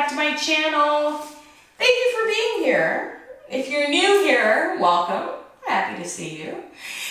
back to my channel. Thank you for being here. If you're new here, welcome. Happy to see you.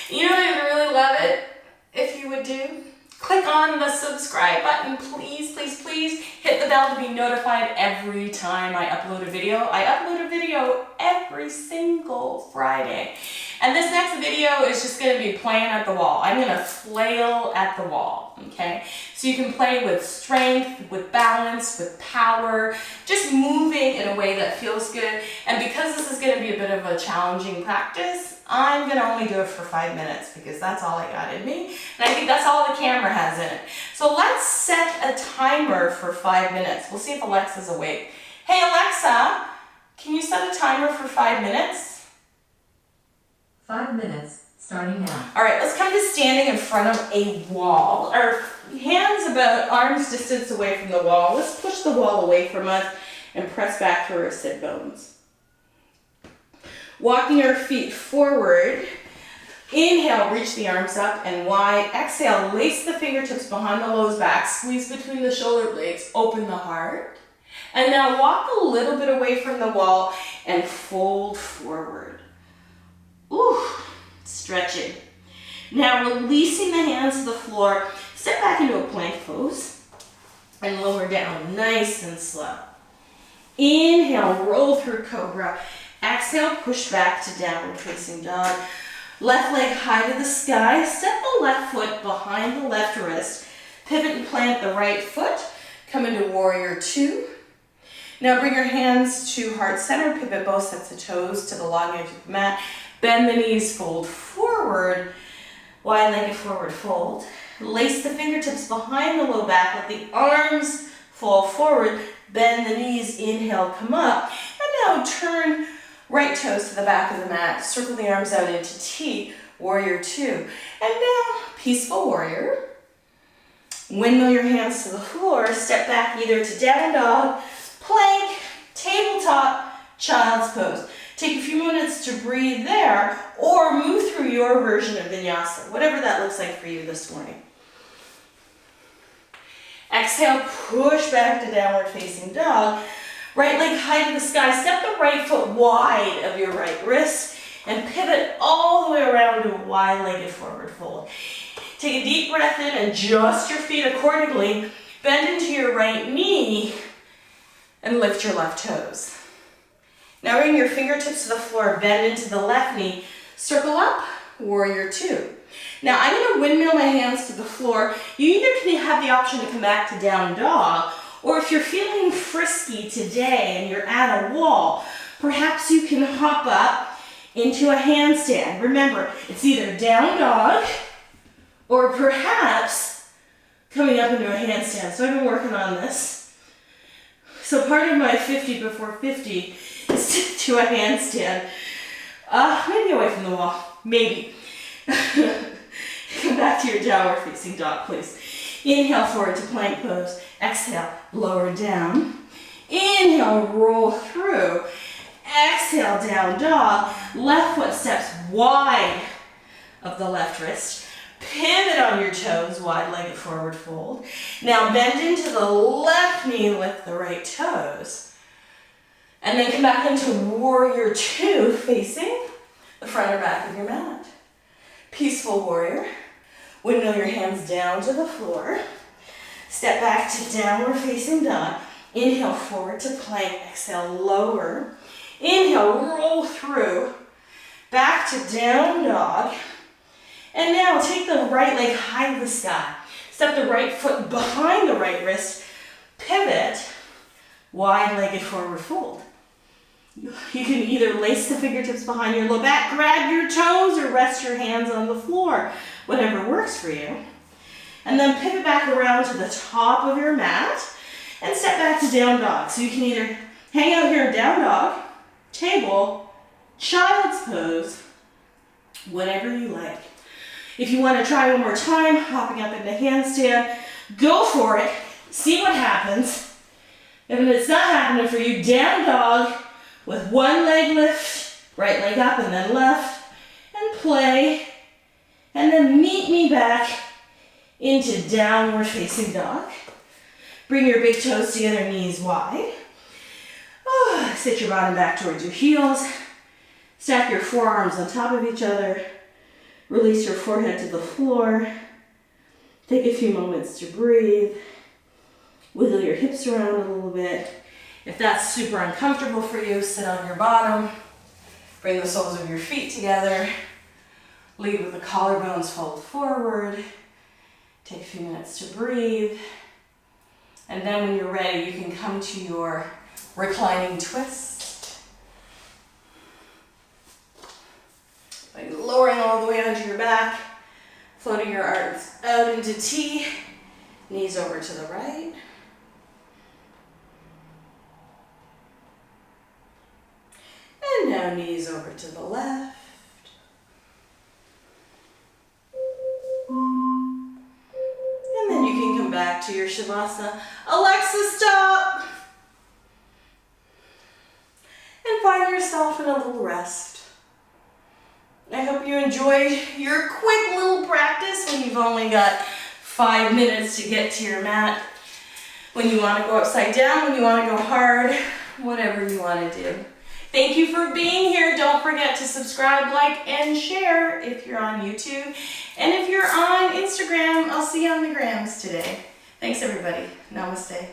You know, I'd really love it if you would do. Click on the subscribe button, please, please, please. Hit the bell to be notified every time I upload a video. I upload a video every single Friday. And this next video is just gonna be playing at the wall. I'm gonna flail at the wall, okay? So you can play with strength, with balance, with power, just moving in a way that feels good. And because this is gonna be a bit of a challenging practice, I'm gonna only do it for 5 minutes because that's all I got in me. And I think that's all the camera has in it. So let's set a timer for 5 minutes. We'll see if Alexa's awake. Hey Alexa, can you set a timer for 5 minutes? 5 minutes, starting now. All right, let's come to standing in front of a wall. Our hands about arm's distance away from the wall. Let's push the wall away from us and press back through our sit bones. Walking our feet forward. Inhale, reach the arms up and wide. Exhale, lace the fingertips behind the low back. Squeeze between the shoulder blades. Open the heart. And now walk a little bit away from the wall and fold forward. Ooh, stretching. Now releasing the hands to the floor. Step back into a plank pose and lower down nice and slow. Inhale, roll through cobra. Exhale, push back to downward facing dog. Left leg high to the sky. Step the left foot behind the left wrist. Pivot and plant the right foot. Come into warrior two. Now bring your hands to heart center. Pivot both sets of toes to the long edge of the mat. Bend the knees, fold forward. Wide-legged forward fold. Lace the fingertips behind the low back. Let the arms fall forward. Bend the knees. Inhale, come up. And now turn right toes to the back of the mat. Circle the arms out into T, warrior two. And now, peaceful warrior. Windmill your hands to the floor. Step back either to down dog, plank, tabletop, child's pose. Take a few minutes to breathe there or move through your version of vinyasa, whatever that looks like for you this morning. Exhale, push back to downward facing dog. Right leg high to the sky. Step the right foot wide of your right wrist and pivot all the way around to a wide-legged forward fold. Take a deep breath in and adjust your feet accordingly. Bend into your right knee and lift your left toes. Now bring your fingertips to the floor, bend into the left knee, circle up, warrior two. Now I'm going to windmill my hands to the floor. You either can have the option to come back to down dog, or if you're feeling frisky today and you're at a wall, perhaps you can hop up into a handstand. Remember, it's either down dog or perhaps coming up into a handstand. So I've been working on this. So part of my 50 before 50 is to a handstand. Maybe away from the wall, maybe. Come back to your downward facing dog, please. Inhale forward to plank pose. Exhale, lower down. Inhale, roll through. Exhale, down dog. Left foot steps wide of the left wrist. Pivot on your toes, wide-legged forward fold. Now bend into the left knee, lift the right toes. And then come back into warrior two, facing the front or back of your mat. Peaceful warrior. Windmill your hands down to the floor. Step back to downward facing dog. Inhale forward to plank. Exhale, lower. Inhale, roll through. Back to down dog. And now take the right leg high to the sky. Step the right foot behind the right wrist. Pivot. Wide-legged forward fold. You can either lace the fingertips behind your low back, grab your toes, or rest your hands on the floor. Whatever works for you. And then pivot back around to the top of your mat and step back to down dog. So you can either hang out here in down dog, table, child's pose, whatever you like. If you want to try one more time, hopping up into handstand, go for it. See what happens. If it's not happening for you, down dog with one leg lift, right leg up and then left, and play. And then meet me back into downward facing dog. Bring your big toes together, knees wide. Sit your bottom back towards your heels. Stack your forearms on top of each other. Release your forehead to the floor. Take a few moments to breathe. Wiggle your hips around a little bit. If that's super uncomfortable for you, sit on your bottom. Bring the soles of your feet together. Lead with the collarbones fold forward. Take a few minutes to breathe. And then when you're ready, you can come to your reclining twist. By lowering all the way onto your back, floating your arms out into T, knees over to the right. And now knees over to the left. And then you can come back to your Shavasana. Alexa, stop! And find yourself in a little rest. I hope you enjoyed your quick little practice when you've only got 5 minutes to get to your mat. When you want to go upside down, when you want to go hard, whatever you want to do. Thank you for being here. Don't forget to subscribe, like, and share if you're on YouTube. And if you're on Instagram, I'll see you on the grams today. Thanks, everybody. Namaste.